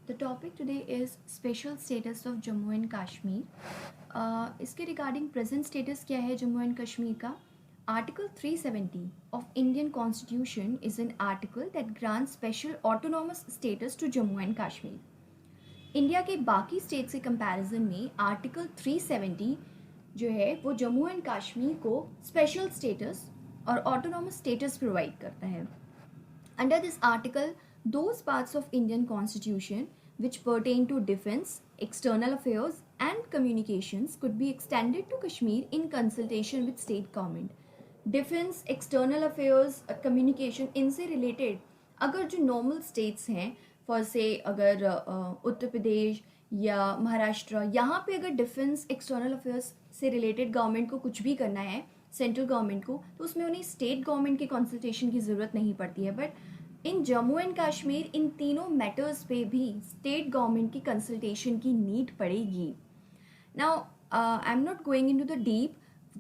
The topic today is special status of Jammu and Kashmir. इसके regarding present status क्या है Jammu and Kashmir का? Article 370 of Indian Constitution is an article that grants special autonomous status to Jammu and Kashmir. India के बाकी states के comparison में article 370 जो है वो जम्मू एंड कश्मीर को स्पेशल स्टेटस और ऑटोनॉमस स्टेटस प्रोवाइड करता है. Under this article, those parts of Indian Constitution which pertain to defense, external affairs and communications could be extended to Kashmir in consultation with state government. Defense, external affairs, communication इनसे related अगर जो normal states हैं for say अगर उत्तर प्रदेश या महाराष्ट्र यहाँ पे अगर defence external affairs से रिलेटेड गवर्नमेंट को कुछ भी करना है सेंट्रल गवर्नमेंट को तो उसमें उन्हें स्टेट गवर्नमेंट के कंसल्टेशन की ज़रूरत नहीं पड़ती है. But in Jammu and Kashmir in तीनों मैटर्स पे भी स्टेट गवर्नमेंट की कंसल्टेशन की नीड पड़ेगी. Now I am not going into the deep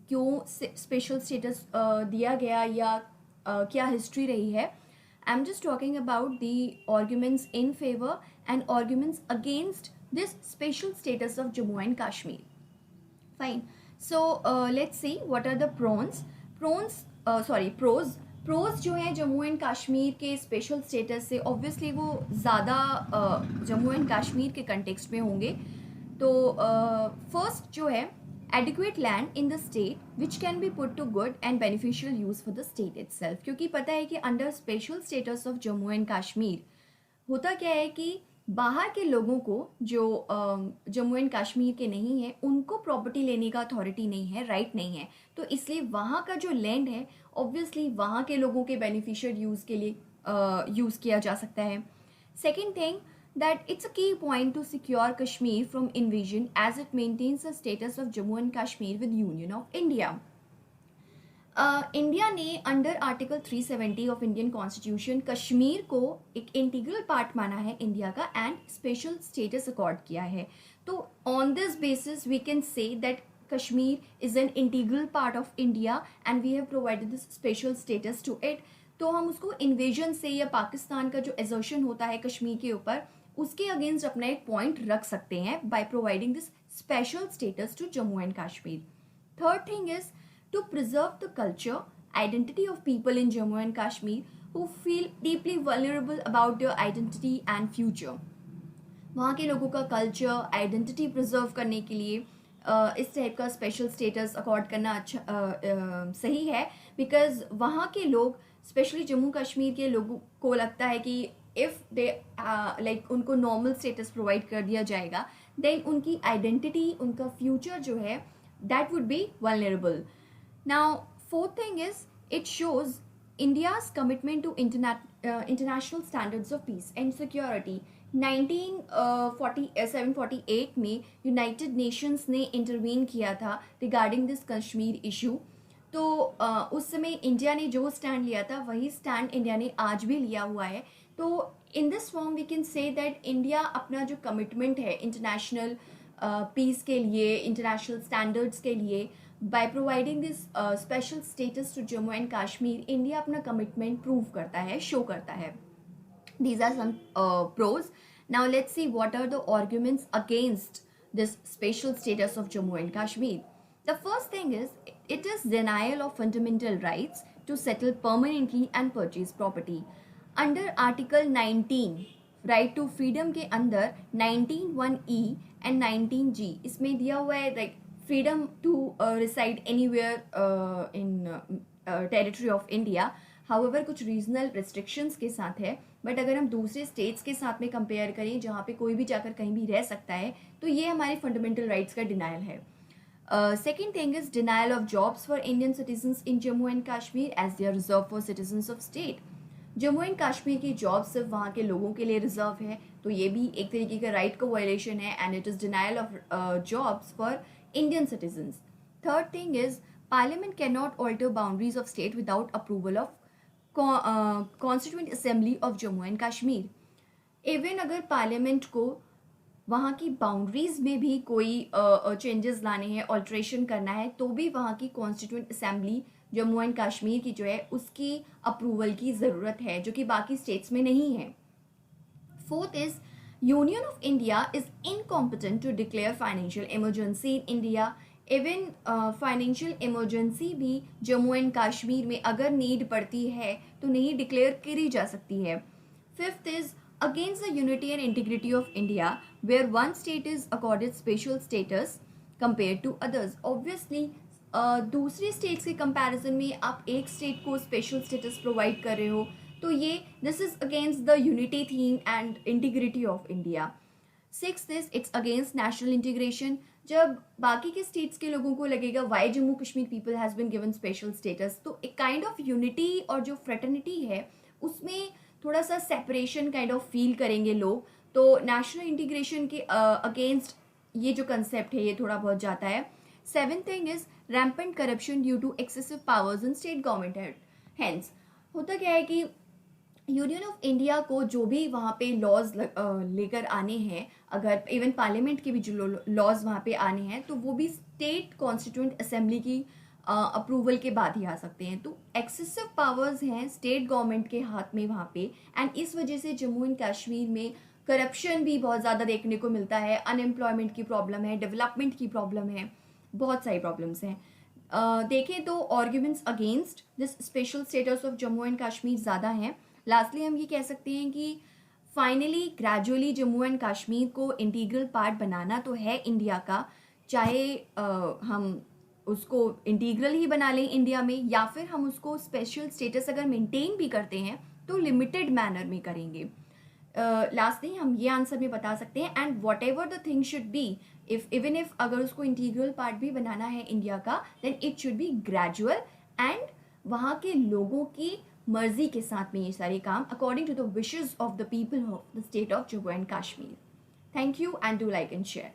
क्यों स्पेशल स्टेटस दिया गया या क्या हिस्ट्री रही है. I am just talking about the arguments in favour and arguments against this special status of Jammu and Kashmir. Fine. So let's see what are the pros. Pros जो है Jammu and Kashmir के special status से obviously वो ज़्यादा Jammu and Kashmir के context में होंगे. तो फर्स्ट जो है adequate land in the state which can be put to good and beneficial use for the state itself. क्योंकि पता है कि under special status of Jammu and Kashmir होता क्या है कि बाहर के लोगों को जो जम्मू एंड कश्मीर के नहीं है उनको प्रॉपर्टी लेने का अथॉरिटी नहीं है, राइट नहीं है. तो इसलिए वहाँ का जो लैंड है ऑब्वियसली वहाँ के लोगों के बेनिफिशियल यूज़ के लिए यूज़ किया जा सकता है. Second thing that it's a key point to secure Kashmir from invasion as it maintains the status of Jammu and Kashmir with Union of India. India ने under article 370 of Indian constitution Kashmir को एक integral part माना है India का and special status accord किया है. तो on this basis we can say that Kashmir is an integral part of India and we have provided this special status to it. तो हम उसको इन्वेजन से या पाकिस्तान का जो एजर्शन होता है कश्मीर के ऊपर उसके अगेंस्ट अपना एक पॉइंट रख सकते हैं by providing this special status to Jammu and Kashmir. Third thing is to preserve the culture, identity of people in Jammu and Kashmir who feel deeply vulnerable about their identity and future. वहाँ के लोगों का culture identity preserve करने के लिए इस type का special status accord करना अच्छा सही है. बिकॉज वहाँ के लोग स्पेशली जम्मू कश्मीर के लोगों को लगता है कि इफ़ दे लाइक उनको नॉर्मल स्टेटस प्रोवाइड कर दिया जाएगा देन उनकी आइडेंटिटी उनका फ्यूचर जो है that would be vulnerable. Now, fourth thing is it shows India's commitment to international standards of peace and security. 1947-48 में यूनाइटेड नेशंस ने इंटरवीन किया था रिगार्डिंग दिस कश्मीर इशू. तो उस समय इंडिया ने जो स्टैंड लिया था वही स्टैंड इंडिया ने आज भी लिया हुआ है. तो in this form we can say that India अपना जो कमिटमेंट है इंटरनेशनल पीस के लिए इंटरनेशनल स्टैंडर्ड्स के लिए by providing this special status to Jammu and Kashmir, India अपना commitment prove करता है, show करता है. These are some pros. Now let's see what are the arguments against this special status of Jammu and Kashmir. The first thing is it is denial of fundamental rights to settle permanently and purchase property. Under Article 19, right to freedom के अंदर 19(1)(e) and 19(g) इसमें दिया हुआ है like freedom to reside anywhere in territory of India. However कुछ regional restrictions के साथ है. बट अगर हम दूसरे स्टेट्स के साथ में कंपेयर करें जहाँ पे कोई भी जाकर कहीं भी रह सकता है तो ये हमारे फंडामेंटल राइट्स का डिनायल है. Second thing is denial of jobs for Indian citizens in Jammu and Kashmir as they are reserve for citizens of state. Jammu and Kashmir की जॉब सिर्फ वहाँ के लोगों के लिए रिजर्व है तो ये भी एक तरीके का राइट का वायलेशन है and it is denial of jobs for Indian citizens. Third thing is Parliament cannot alter boundaries of state without approval of Constituent Assembly of Jammu and Kashmir. Even अगर Parliament को वहाँ की boundaries में भी कोई changes लाने हैं alteration करना है तो भी वहाँ की constituent assembly Jammu and Kashmir की जो है उसकी अप्रूवल की ज़रूरत है जो कि बाकी स्टेट्स में नहीं है. Fourth is union of India is incompetent to declare financial emergency in India. Even financial emergency भी जम्मू एंड कश्मीर में अगर नीड पड़ती है तो नहीं डिक्लेयर करी जा सकती है। Fifth is against the unity and integrity of India where one state is accorded special status compare to others. Obviously दूसरी स्टेट्स के कंपैरिजन में आप एक स्टेट को स्पेशल स्टेटस प्रोवाइड कर रहे हो, तो ये this is against the unity theme and integrity of India. Sixth is its against national integration. जब बाकी के स्टेट्स के लोगों को लगेगा why Jammu Kashmir people has been given special status, तो एक काइंड ऑफ यूनिटी और जो फ्रेटर्निटी है उसमें थोड़ा सा सेपरेशन काइंड ऑफ फील करेंगे लोग, तो नेशनल इंटीग्रेशन के अगेंस्ट ये जो कंसेप्ट है ये थोड़ा बहुत जाता है। Seventh thing is rampant corruption due to excessive powers in state government. Hence होता क्या है कि यूनियन ऑफ इंडिया को जो भी वहाँ पे लॉज लेकर आने हैं, अगर इवन पार्लियामेंट के भी जो लॉज वहाँ पे आने हैं तो वो भी स्टेट कॉन्स्टिट्यूंट असेंबली की अप्रूवल के बाद ही आ सकते हैं। तो एक्सेसिव पावर्स हैं स्टेट गवर्नमेंट के हाथ में वहाँ पे, एंड इस वजह से जम्मू एंड कश्मीर में करप्शन भी बहुत ज़्यादा देखने को मिलता है, अनएम्प्लॉयमेंट की प्रॉब्लम है, डेवलपमेंट की प्रॉब्लम है, बहुत सारी प्रॉब्लम्स हैं। देखें तो arguments against this special status of Jammu and Kashmir ज़्यादा हैं। लास्टली हम ये कह सकते हैं कि finally gradually Jammu and Kashmir को इंटीग्रल पार्ट बनाना तो है इंडिया का, चाहे हम उसको इंटीग्रल ही बना लें इंडिया में, या फिर हम उसको स्पेशल स्टेटस अगर मेंटेन भी करते हैं तो लिमिटेड मैनर में करेंगे। लास्टली हम ये आंसर में बता सकते हैं, and whatever the thing should be, even if अगर उसको इंटीग्रल पार्ट भी बनाना है इंडिया का, then it should be gradual and वहाँ के लोगों की मर्जी के साथ में ये सारे काम according to the wishes of the people of the state of Jammu and Kashmir. Thank you and do like and share.